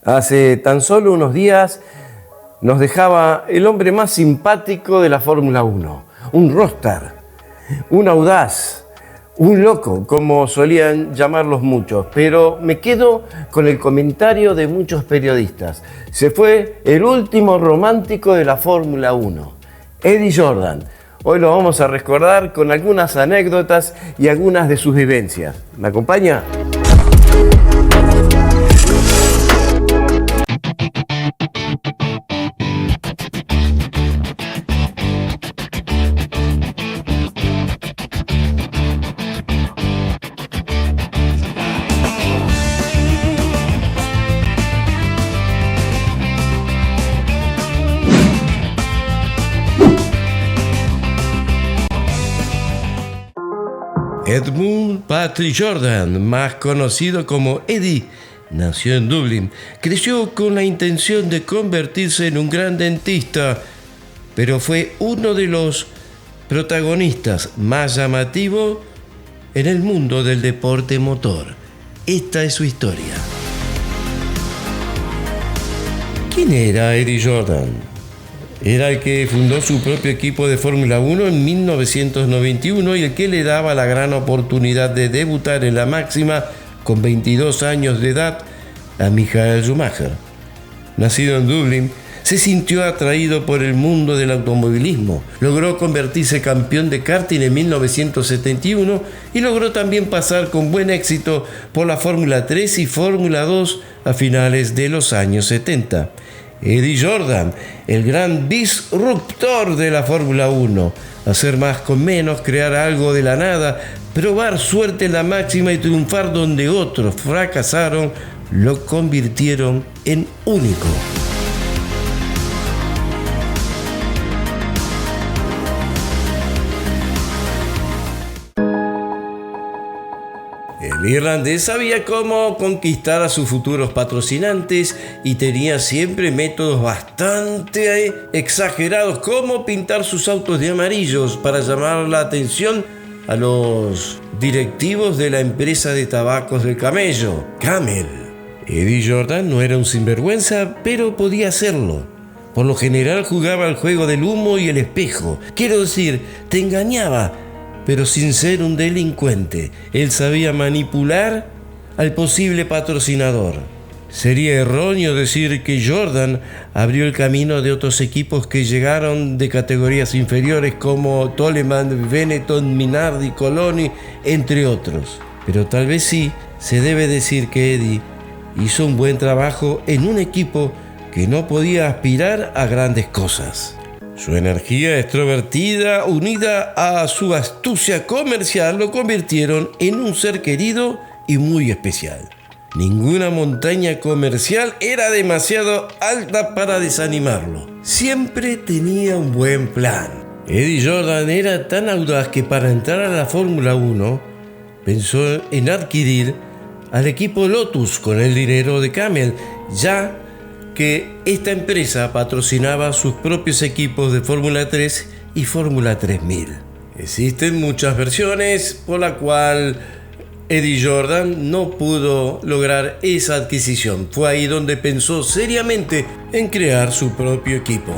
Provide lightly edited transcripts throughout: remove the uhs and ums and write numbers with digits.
Hace tan solo unos días nos dejaba el hombre más simpático de la Fórmula 1, un rockstar, un audaz, un loco, como solían llamarlos muchos, pero me quedo con el comentario de muchos periodistas. Se fue el último romántico de la Fórmula 1, Eddie Jordan. Hoy lo vamos a recordar con algunas anécdotas y algunas de sus vivencias. ¿Me acompaña? Edmund Patrick Jordan, más conocido como Eddie, nació en Dublín. Creció con la intención de convertirse en un gran dentista, pero fue uno de los protagonistas más llamativos en el mundo del deporte motor. Esta es su historia. ¿Quién era Eddie Jordan? Era el que fundó su propio equipo de Fórmula 1 en 1991 y el que le daba la gran oportunidad de debutar en la máxima con 22 años de edad a Michael Schumacher. Nacido en Dublín, se sintió atraído por el mundo del automovilismo. Logró convertirse campeón de karting en 1971 y logró también pasar con buen éxito por la Fórmula 3 y Fórmula 2 a finales de los años 70. Eddie Jordan, el gran disruptor de la Fórmula 1. Hacer más con menos, crear algo de la nada, probar suerte en la máxima y triunfar donde otros fracasaron, lo convirtieron en único. El irlandés sabía cómo conquistar a sus futuros patrocinantes y tenía siempre métodos bastante exagerados, como pintar sus autos de amarillos para llamar la atención a los directivos de la empresa de tabacos del camello, Camel. Eddie Jordan no era un sinvergüenza, pero podía hacerlo. Por lo general jugaba al juego del humo y el espejo. Quiero decir, te engañaba, pero sin ser un delincuente. Él sabía manipular al posible patrocinador. Sería erróneo decir que Jordan abrió el camino de otros equipos que llegaron de categorías inferiores como Toleman, Benetton, Minardi, Coloni, entre otros. Pero tal vez sí se debe decir que Eddie hizo un buen trabajo en un equipo que no podía aspirar a grandes cosas. Su energía extrovertida, unida a su astucia comercial, lo convirtieron en un ser querido y muy especial. Ninguna montaña comercial era demasiado alta para desanimarlo. Siempre tenía un buen plan. Eddie Jordan era tan audaz que para entrar a la Fórmula 1 pensó en adquirir al equipo Lotus con el dinero de Camel, ya que esta empresa patrocinaba sus propios equipos de Fórmula 3 y Fórmula 3000. Existen muchas versiones por la cual Eddie Jordan no pudo lograr esa adquisición. Fue ahí donde pensó seriamente en crear su propio equipo.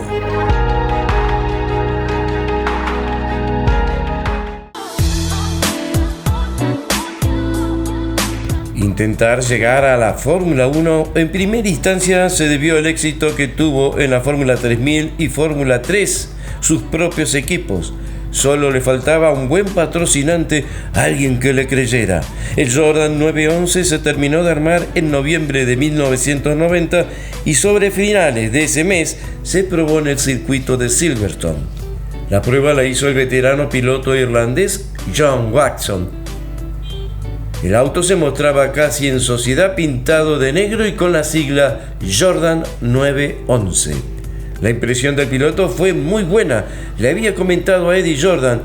Intentar llegar a la Fórmula 1 en primera instancia se debió al éxito que tuvo en la Fórmula 3000 y Fórmula 3, sus propios equipos. Solo le faltaba un buen patrocinante, alguien que le creyera. El Jordan 911 se terminó de armar en noviembre de 1990 y sobre finales de ese mes se probó en el circuito de Silverstone. La prueba la hizo el veterano piloto irlandés John Watson. El auto se mostraba casi en sociedad, pintado de negro y con la sigla Jordan 911. La impresión del piloto fue muy buena. Le había comentado a Eddie Jordan: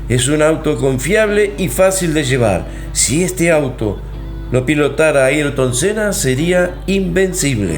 es un auto confiable y fácil de llevar. Si este auto lo pilotara Ayrton Senna, sería invencible.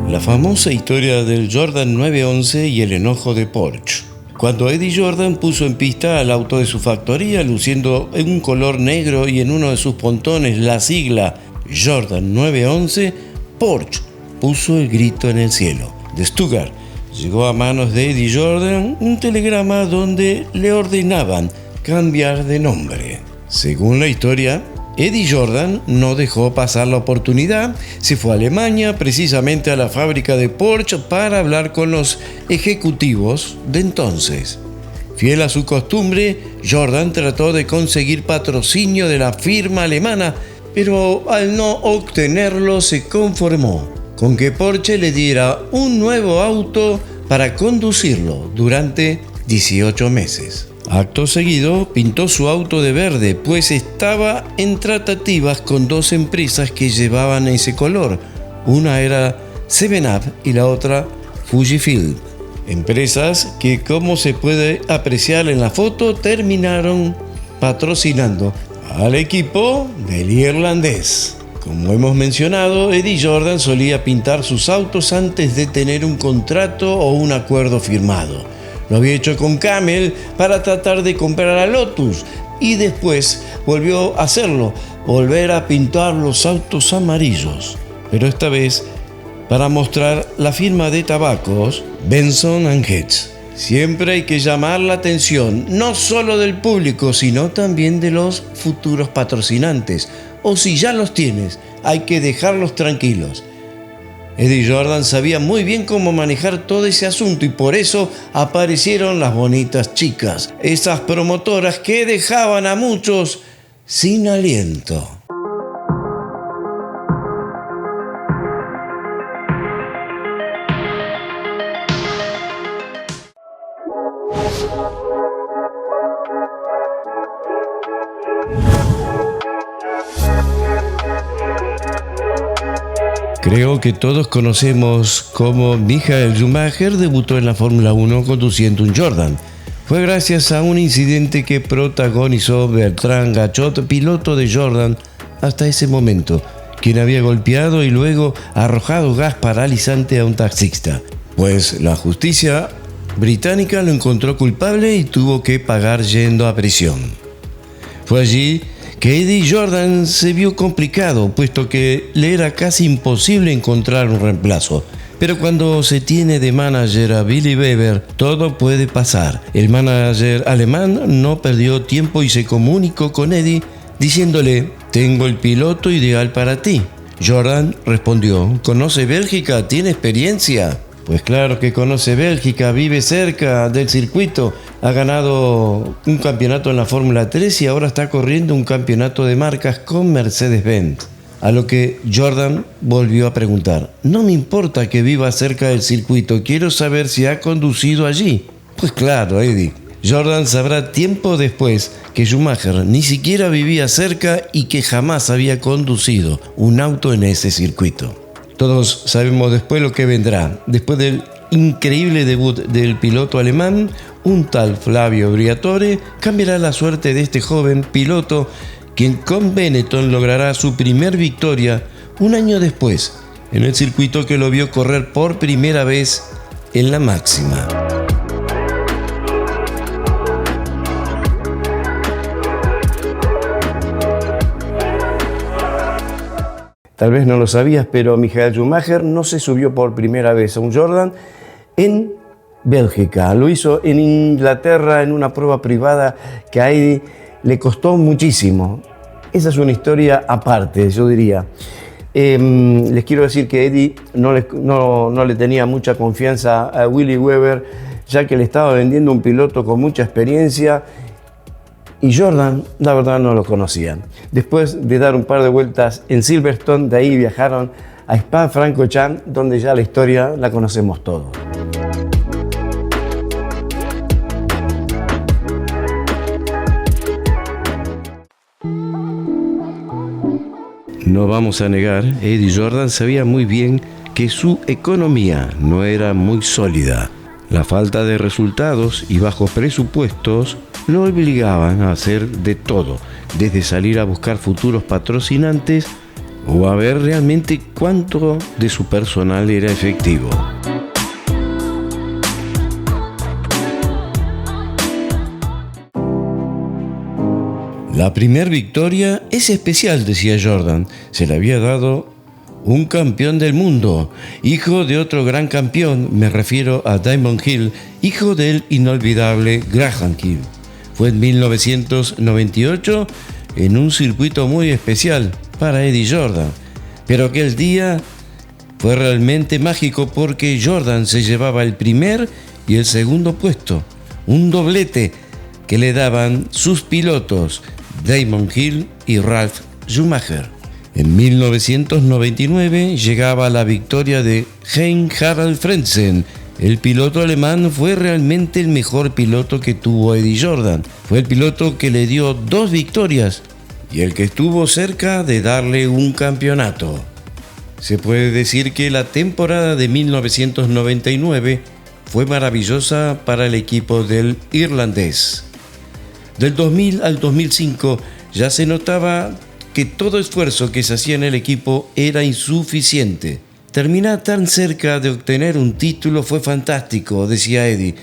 La famosa historia del Jordan 911 y el enojo de Porsche. cuando Eddie Jordan puso en pista al auto de su factoría, luciendo en un color negro y en uno de sus pontones la sigla Jordan 911, Porsche puso el grito en el cielo. De Stuttgart llegó a manos de Eddie Jordan un telegrama donde le ordenaban cambiar de nombre. Según la historia, Eddie Jordan no dejó pasar la oportunidad, se fue a Alemania, precisamente a la fábrica de Porsche, para hablar con los ejecutivos de entonces. Fiel a su costumbre, Jordan trató de conseguir patrocinio de la firma alemana, pero al no obtenerlo se conformó con que Porsche le diera un nuevo auto para conducirlo durante 18 meses. Acto seguido, pintó su auto de verde, pues estaba en tratativas con dos empresas que llevaban ese color. Una era 7up y la otra Fujifilm. Empresas que, como se puede apreciar en la foto, terminaron patrocinando al equipo del irlandés. Como hemos mencionado, Eddie Jordan solía pintar sus autos antes de tener un contrato o un acuerdo firmado. Lo había hecho con Camel para tratar de comprar a Lotus y después volvió a hacerlo, volver a pintar los autos amarillos, pero esta vez para mostrar la firma de tabacos Benson & Hedges. Siempre hay que llamar la atención no solo del público, sino también de los futuros patrocinantes. O si ya los tienes, hay que dejarlos tranquilos. Eddie Jordan sabía muy bien cómo manejar todo ese asunto y por eso aparecieron las bonitas chicas, esas promotoras que dejaban a muchos sin aliento. Creo que todos conocemos cómo Michael Schumacher debutó en la Fórmula 1 conduciendo un Jordan. Fue gracias a un incidente que protagonizó Bertrand Gachot, piloto de Jordan hasta ese momento, quien había golpeado y luego arrojado gas paralizante a un taxista. Pues la justicia británica lo encontró culpable y tuvo que pagar yendo a prisión. Fue allí que Eddie Jordan se vio complicado, puesto que le era casi imposible encontrar un reemplazo. Pero cuando se tiene de manager a Billy Weber, todo puede pasar. El manager alemán no perdió tiempo y se comunicó con Eddie diciéndole: «Tengo el piloto ideal para ti». Jordan respondió: «¿Conoce Bélgica? ¿Tiene experiencia?». Pues claro que conoce Bélgica, vive cerca del circuito, ha ganado un campeonato en la Fórmula 3 y ahora está corriendo un campeonato de marcas con Mercedes-Benz. A lo que Jordan volvió a preguntar: «No me importa que viva cerca del circuito, quiero saber si ha conducido allí». Pues claro, Eddie. Jordan sabrá tiempo después que Schumacher ni siquiera vivía cerca y que jamás había conducido un auto en ese circuito. Todos sabemos después lo que vendrá. Después del increíble debut del piloto alemán, un tal Flavio Briatore cambiará la suerte de este joven piloto, quien con Benetton logrará su primer victoria un año después, en el circuito que lo vio correr por primera vez en la máxima. Tal vez no lo sabías, pero Michael Schumacher no se subió por primera vez a un Jordan en Bélgica. Lo hizo en Inglaterra en una prueba privada que a Eddie le costó muchísimo. Esa es una historia aparte, yo diría. Les quiero decir que Eddie no le tenía mucha confianza a Willy Weber, ya que le estaba vendiendo un piloto con mucha experiencia. Y Jordan, la verdad, no lo conocían. Después de dar un par de vueltas en Silverstone, de ahí viajaron a Spa-Francorchamps, donde ya la historia la conocemos todos. No vamos a negar, Eddie Jordan sabía muy bien que su economía no era muy sólida. La falta de resultados y bajos presupuestos lo obligaban a hacer de todo, desde salir a buscar futuros patrocinantes o a ver realmente cuánto de su personal era efectivo. La primera victoria es especial, decía Jordan. Se le había dado un campeón del mundo, hijo de otro gran campeón, me refiero a Diamond Hill, hijo del inolvidable Graham Hill. Fue en 1998 en un circuito muy especial para Eddie Jordan. Pero aquel día fue realmente mágico porque Jordan se llevaba el primer y el segundo puesto, un doblete que le daban sus pilotos Damon Hill y Ralf Schumacher. En 1999 llegaba la victoria de Heinz-Harald Frentzen. El piloto alemán fue realmente el mejor piloto que tuvo Eddie Jordan. Fue el piloto que le dio 2 victorias y el que estuvo cerca de darle un campeonato. Se puede decir que la temporada de 1999 fue maravillosa para el equipo del irlandés. Del 2000 al 2005 ya se notaba que todo esfuerzo que se hacía en el equipo era insuficiente. Terminar tan cerca de obtener un título fue fantástico, decía Eddie,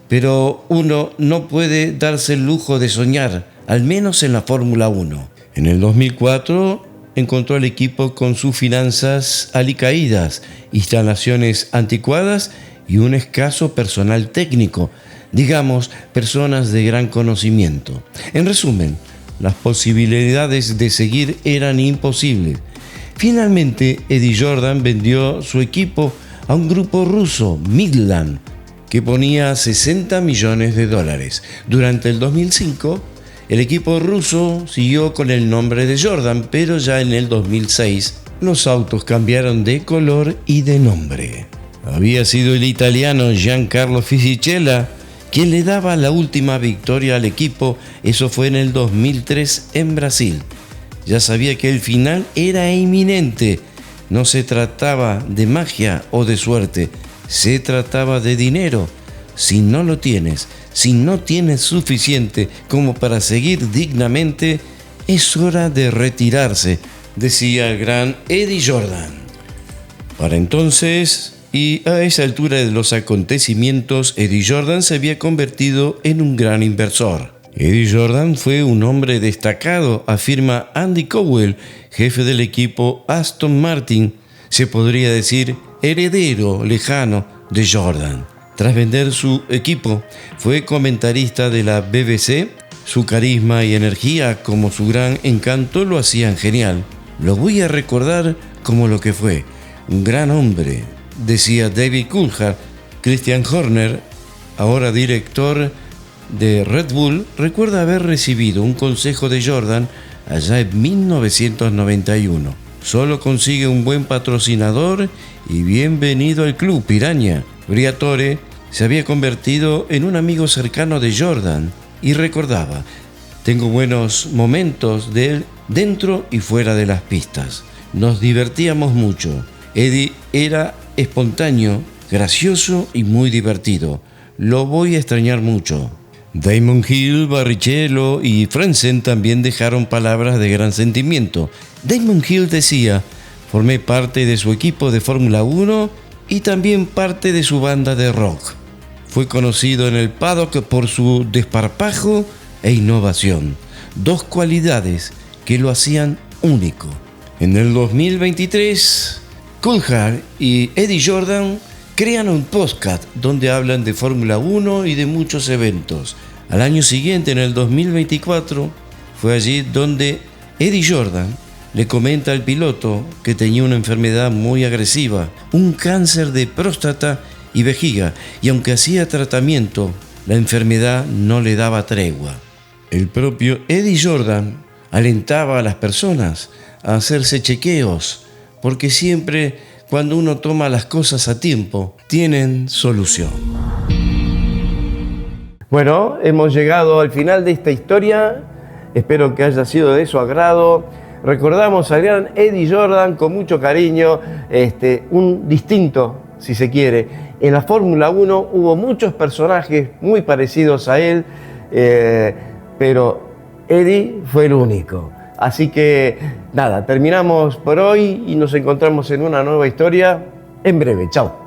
pero uno no puede darse el lujo de soñar, al menos en la Fórmula 1. En el 2004 encontró al equipo con sus finanzas alicaídas, instalaciones anticuadas y un escaso personal técnico, digamos, personas de gran conocimiento. En resumen, las posibilidades de seguir eran imposibles. Finalmente, Eddie Jordan vendió su equipo a un grupo ruso, Midland, que ponía $60 millones. Durante el 2005, el equipo ruso siguió con el nombre de Jordan, pero ya en el 2006 los autos cambiaron de color y de nombre. Había sido el italiano Giancarlo Fisichella quien le daba la última victoria al equipo. Eso fue en el 2003 en Brasil. Ya sabía que el final era inminente. No se trataba de magia o de suerte, se trataba de dinero. Si no lo tienes, si no tienes suficiente como para seguir dignamente, es hora de retirarse, decía el gran Eddie Jordan. Para entonces, y a esa altura de los acontecimientos, Eddie Jordan se había convertido en un gran inversor. Eddie Jordan fue un hombre destacado, afirma Andy Cowell, jefe del equipo Aston Martin, se podría decir heredero lejano de Jordan. Tras vender su equipo, fue comentarista de la BBC. Su carisma y energía, como su gran encanto, lo hacían genial. Lo voy a recordar como lo que fue, un gran hombre, decía David Coulthard. Christian Horner, ahora director de Red Bull, recuerda haber recibido un consejo de Jordan allá en 1991. Solo consigue un buen patrocinador y bienvenido al club, Piraña. Briatore se había convertido en un amigo cercano de Jordan y recordaba: tengo buenos momentos de él dentro y fuera de las pistas. Nos divertíamos mucho. Eddie era espontáneo, gracioso y muy divertido. Lo voy a extrañar mucho. Damon Hill, Barrichello y Frentzen también dejaron palabras de gran sentimiento. Damon Hill decía: formé parte de su equipo de Fórmula 1 y también parte de su banda de rock. Fue conocido en el paddock por su desparpajo e innovación, 2 cualidades que lo hacían único. En el 2023, Coulthard y Eddie Jordan crean un podcast donde hablan de Fórmula 1 y de muchos eventos. Al año siguiente, en el 2024, fue allí donde Eddie Jordan le comenta al piloto que tenía una enfermedad muy agresiva, un cáncer de próstata y vejiga, y aunque hacía tratamiento, la enfermedad no le daba tregua. El propio Eddie Jordan alentaba a las personas a hacerse chequeos, porque siempre cuando uno toma las cosas a tiempo, tienen solución. Bueno, hemos llegado al final de esta historia. Espero que haya sido de su agrado. Recordamos al gran Eddie Jordan con mucho cariño, un distinto, si se quiere. En la Fórmula 1 hubo muchos personajes muy parecidos a él, pero Eddie fue el único. Así que nada, terminamos por hoy y nos encontramos en una nueva historia en breve. Chao.